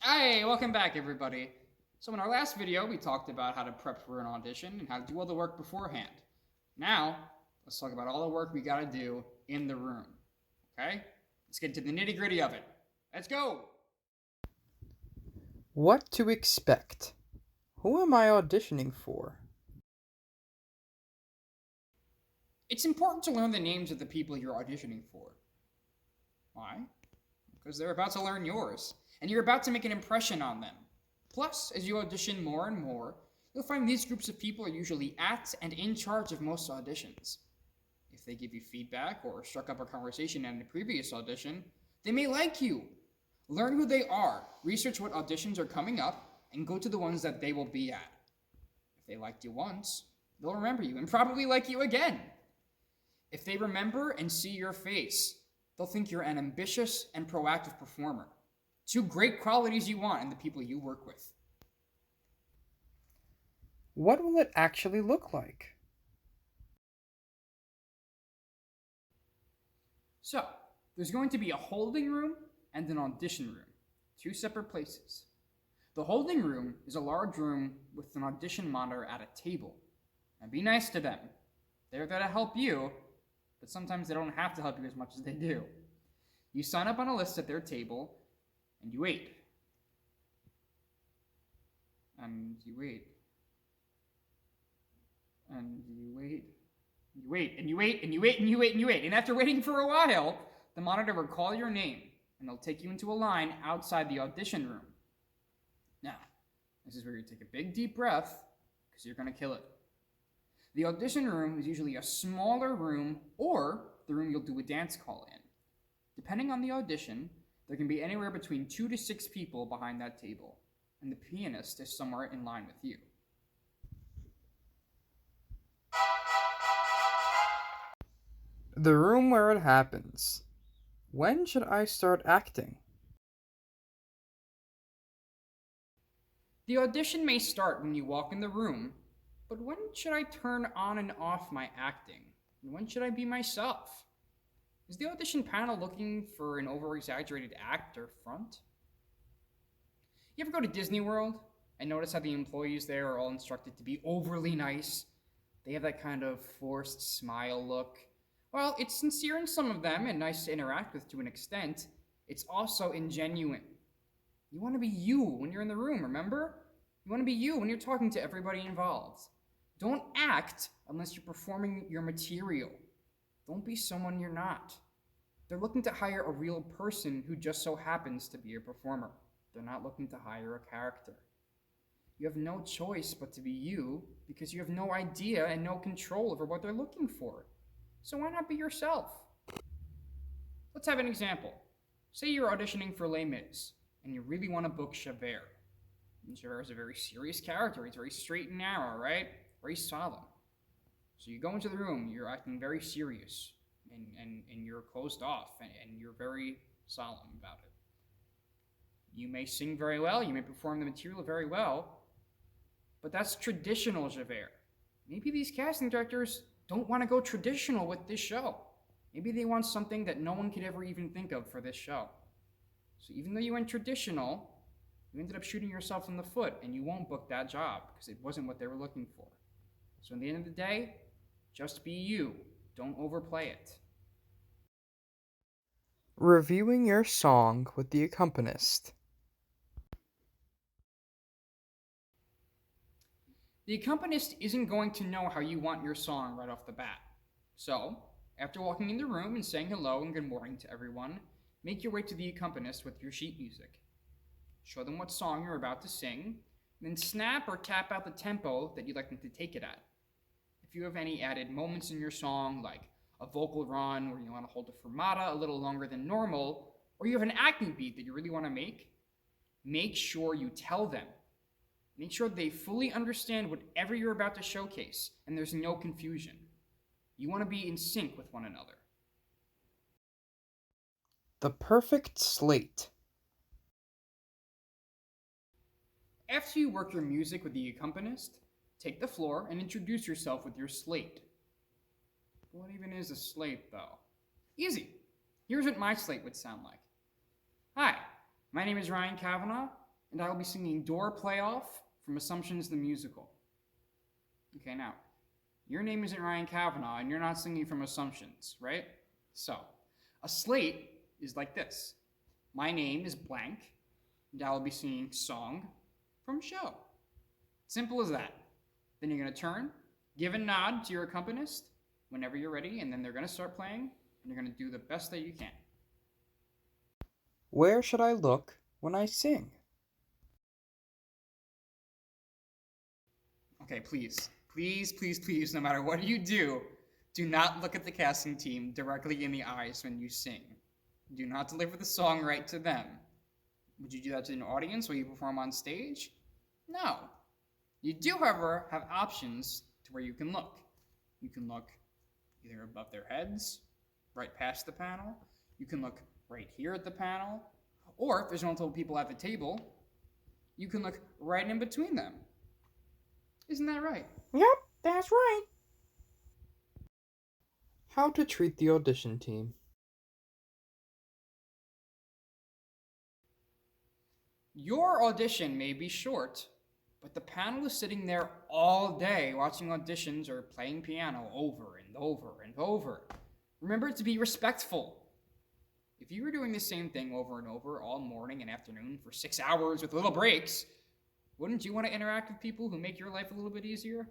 Hey, welcome back, everybody. So in our last video, we talked about how to prep for an audition and how to do all the work beforehand. Now, let's talk about all the work we gotta do in the room. Okay? Let's get to the nitty-gritty of it. Let's go! What to expect? Who am I auditioning for? It's important to learn the names of the people you're auditioning for. Why? Because they're about to learn yours, and you're about to make an impression on them. Plus, as you audition more and more, you'll find these groups of people are usually at and in charge of most auditions. If they give you feedback or struck up a conversation in a previous audition, they may like you. Learn who they are, research what auditions are coming up, and go to the ones that they will be at. If they liked you once, they'll remember you and probably like you again. If they remember and see your face, they'll think you're an ambitious and proactive performer. Two great qualities you want in the people you work with. What will it actually look like? So, there's going to be a holding room and an audition room, two separate places. The holding room is a large room with an audition monitor at a table. And be nice to them. They're there to help you, but sometimes they don't have to help you as much as they do. You sign up on a list at their table, and you wait. And you wait. And you wait. You wait, and you wait, and you wait, and you wait, and you wait. And after waiting for a while, the monitor will call your name, and they'll take you into a line outside the audition room. Now, this is where you take a big deep breath, because you're going to kill it. The audition room is usually a smaller room, or the room you'll do a dance call in. Depending on the audition, there can be anywhere between 2 to 6 people behind that table, and the pianist is somewhere in line with you. The room where it happens. When should I start acting? The audition may start when you walk in the room, but when should I turn on and off my acting? And when should I be myself? Is the audition panel looking for an over-exaggerated act or front? You ever go to Disney World and notice how the employees there are all instructed to be overly nice? They have that kind of forced smile look. Well, it's sincere in some of them and nice to interact with to an extent. It's also ingenuine. You want to be you when you're in the room, remember? You want to be you when you're talking to everybody involved. Don't act unless you're performing your material. Don't be someone you're not. They're looking to hire a real person who just so happens to be a performer. They're not looking to hire a character. You have no choice but to be you because you have no idea and no control over what they're looking for. So why not be yourself? Let's have an example. Say you're auditioning for Les Mis and you really want to book Javert. And Javert is a very serious character. He's very straight and narrow, right? Very solemn. So you go into the room, you're acting very serious, and you're closed off, and you're very solemn about it. You may sing very well, you may perform the material very well, but that's traditional Javert. Maybe these casting directors don't want to go traditional with this show. Maybe they want something that no one could ever even think of for this show. So even though you went traditional, you ended up shooting yourself in the foot, and you won't book that job because it wasn't what they were looking for. So in the end of the day, just be you. Don't overplay it. Reviewing your song with the accompanist. The accompanist isn't going to know how you want your song right off the bat. So, after walking in the room and saying hello and good morning to everyone, make your way to the accompanist with your sheet music. Show them what song you're about to sing, then snap or tap out the tempo that you'd like them to take it at. If you have any added moments in your song, like a vocal run where you want to hold a fermata a little longer than normal, or you have an acting beat that you really want to make sure you tell them. Make sure they fully understand whatever you're about to showcase, and there's no confusion. You want to be in sync with one another. The perfect slate. After you work your music with the accompanist, take the floor and introduce yourself with your slate. What even is a slate, though? Easy. Here's what my slate would sound like. Hi, my name is Ryan Kavanaugh. and I will be singing Door Playoff from Assumptions the Musical. Okay, now, your name isn't Ryan Kavanaugh, and you're not singing from Assumptions, right? So, a slate is like this. My name is blank, and I will be singing Song from Show. Simple as that. Then you're going to turn, give a nod to your accompanist whenever you're ready, and then they're going to start playing, and you're going to do the best that you can. Where should I look when I sing? Okay, please, please, please, please, no matter what you do not look at the casting team directly in the eyes when you sing. Do not deliver the song right to them. Would you do that to an audience while you perform on stage? No. You do, however, have options to where you can look. You can look either above their heads, right past the panel. You can look right here at the panel. Or if there's multiple people at the table, you can look right in between them. Isn't that right? Yep, that's right. How to treat the audition team. Your audition may be short, but the panel is sitting there all day watching auditions or playing piano over and over and over. Remember to be respectful. If you were doing the same thing over and over all morning and afternoon for 6 hours with little breaks, wouldn't you want to interact with people who make your life a little bit easier?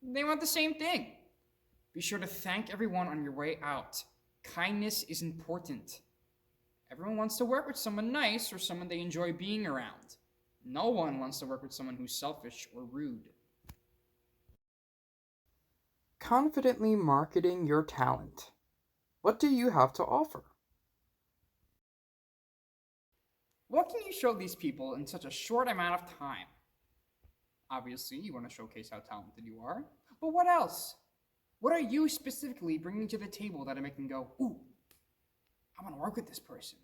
They want the same thing. Be sure to thank everyone on your way out. Kindness is important. Everyone wants to work with someone nice or someone they enjoy being around. No one wants to work with someone who's selfish or rude. Confidently marketing your talent. What do you have to offer? What can you show these people in such a short amount of time? Obviously, you want to showcase how talented you are, but what else? What are you specifically bringing to the table that'll make them go, ooh, I want to work with this person?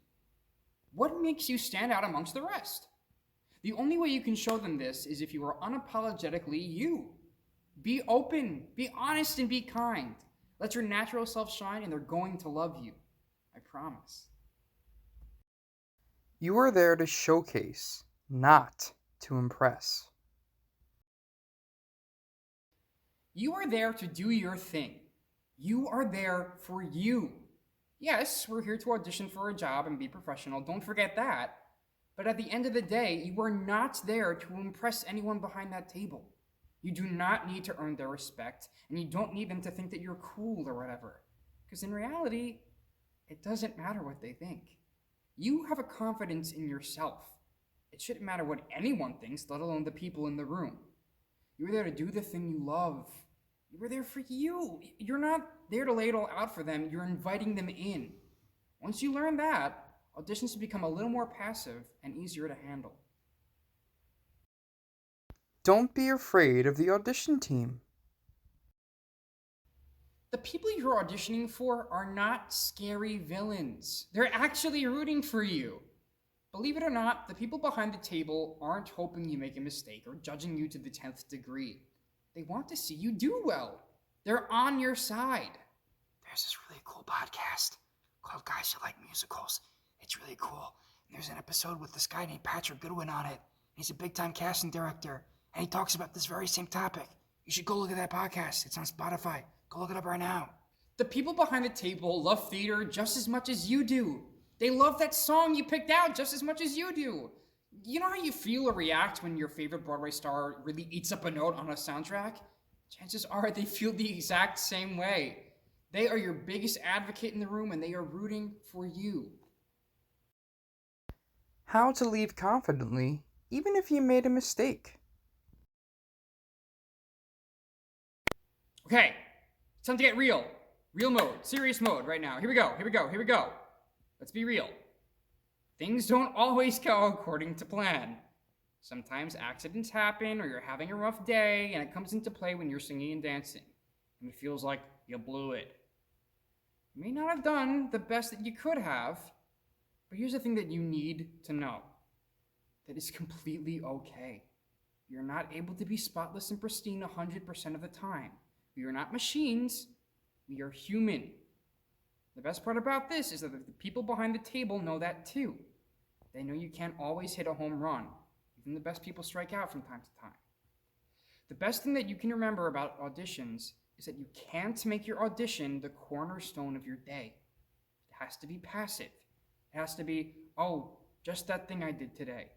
What makes you stand out amongst the rest? The only way you can show them this is if you are unapologetically you. Be open, be honest, and be kind. Let your natural self shine, and they're going to love you. I promise. You are there to showcase, not to impress. You are there to do your thing. You are there for you. Yes, we're here to audition for a job and be professional. Don't forget that. But at the end of the day, you are not there to impress anyone behind that table. You do not need to earn their respect, and you don't need them to think that you're cool or whatever. Because in reality, it doesn't matter what they think. You have a confidence in yourself. It shouldn't matter what anyone thinks, let alone the people in the room. You're there to do the thing you love. You are there for you. You're not there to lay it all out for them. You're inviting them in. Once you learn that, auditions become a little more passive and easier to handle. Don't be afraid of the audition team. The people you're auditioning for are not scary villains. They're actually rooting for you. Believe it or not, the people behind the table aren't hoping you make a mistake or judging you to the 10th degree. They want to see you do well. They're on your side. There's this really cool podcast called Guys Who Like Musicals. It's really cool. And there's an episode with this guy named Patrick Goodwin on it. He's a big-time casting director, and he talks about this very same topic. You should go look at that podcast. It's on Spotify. Go look it up right now. The people behind the table love theater just as much as you do. They love that song you picked out just as much as you do. You know how you feel or react when your favorite Broadway star really eats up a note on a soundtrack? Chances are they feel the exact same way. They are your biggest advocate in the room, and they are rooting for you. How to leave confidently, even if you made a mistake. Okay, it's time to get real. Real mode, serious mode right now. Here we go. Let's be real. Things don't always go according to plan. Sometimes accidents happen, or you're having a rough day, and it comes into play when you're singing and dancing, and it feels like you blew it. You may not have done the best that you could have, but here's the thing that you need to know. That it's completely okay. You're not able to be spotless and pristine 100% of the time. We are not machines. We are human. The best part about this is that the people behind the table know that too. They know you can't always hit a home run. Even the best people strike out from time to time. The best thing that you can remember about auditions is that you can't make your audition the cornerstone of your day. It has to be passive. It has to be, oh, just that thing I did today.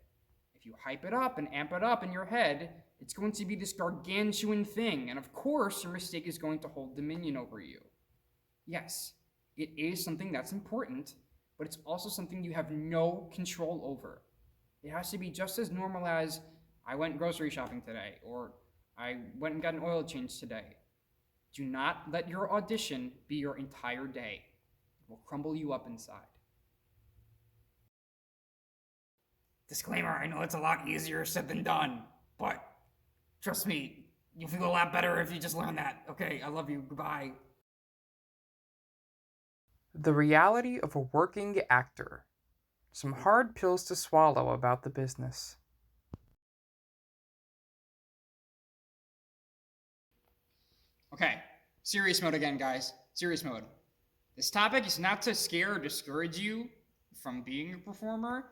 If you hype it up and amp it up in your head, it's going to be this gargantuan thing, and of course, your mistake is going to hold dominion over you. Yes, it is something that's important, but it's also something you have no control over. It has to be just as normal as, I went grocery shopping today, or I went and got an oil change today. Do not let your audition be your entire day. It will crumble you up inside. Disclaimer, I know it's a lot easier said than done, but trust me, you'll feel a lot better if you just learn that. Okay, I love you. Goodbye. The reality of a working actor. Some hard pills to swallow about the business. Okay, serious mode again, guys. Serious mode. This topic is not to scare or discourage you from being a performer,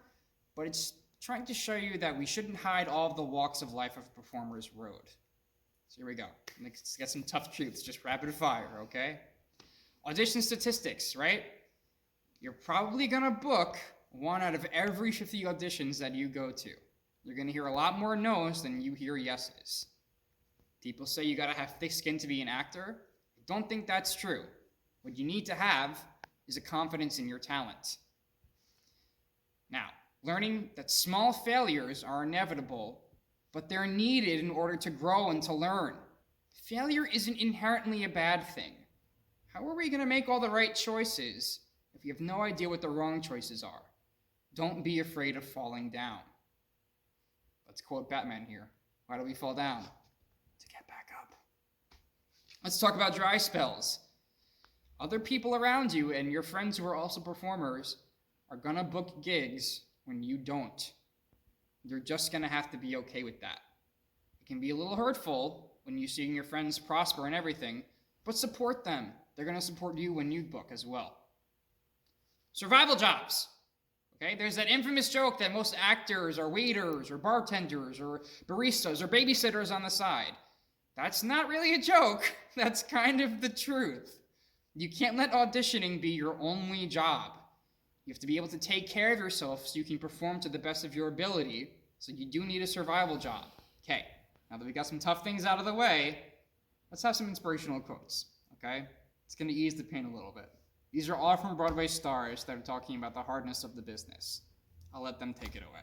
but it's trying to show you that we shouldn't hide all of the walks of life of a performer's road. So here we go. Let's get some tough truths, just rapid fire, okay? Audition statistics, right? You're probably gonna book 1 out of every 50 auditions that you go to. You're gonna hear a lot more no's than you hear yeses. People say you gotta have thick skin to be an actor. I don't think that's true. What you need to have is a confidence in your talent. Now, learning that small failures are inevitable, but they're needed in order to grow and to learn. Failure isn't inherently a bad thing. How are we gonna make all the right choices if you have no idea what the wrong choices are? Don't be afraid of falling down. Let's quote Batman here. Why do we fall down? To get back up. Let's talk about dry spells. Other people around you and your friends who are also performers are gonna book gigs when you don't. You're just gonna have to be okay with that. It can be a little hurtful when you see your friends prosper and everything, but support them. They're gonna support you when you book as well. Survival jobs. Okay, there's that infamous joke that most actors are waiters or bartenders or baristas or babysitters on the side. That's not really a joke. That's kind of the truth. You can't let auditioning be your only job. You have to be able to take care of yourself so you can perform to the best of your ability. So you do need a survival job. Okay, now that we got some tough things out of the way, let's have some inspirational quotes, okay? It's going to ease the pain a little bit. These are all from Broadway stars that are talking about the hardness of the business. I'll let them take it away.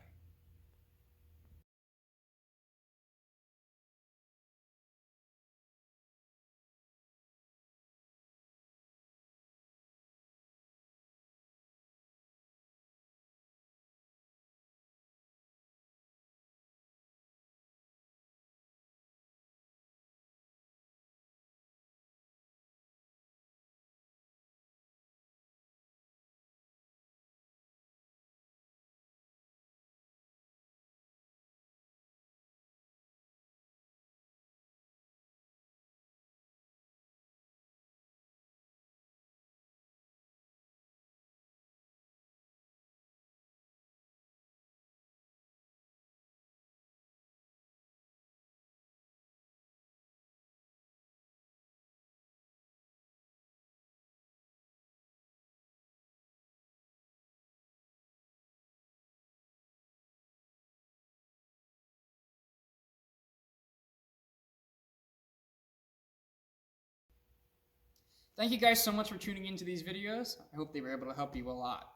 Thank you guys so much for tuning into these videos. I hope they were able to help you a lot.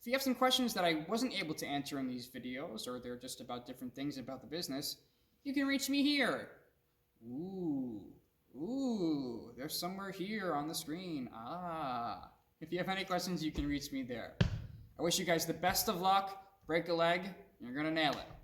If you have some questions that I wasn't able to answer in these videos, or they're just about different things about the business, you can reach me here. Ooh, there's somewhere here on the screen. If you have any questions, you can reach me there. I wish you guys the best of luck. Break a leg, and you're gonna nail it.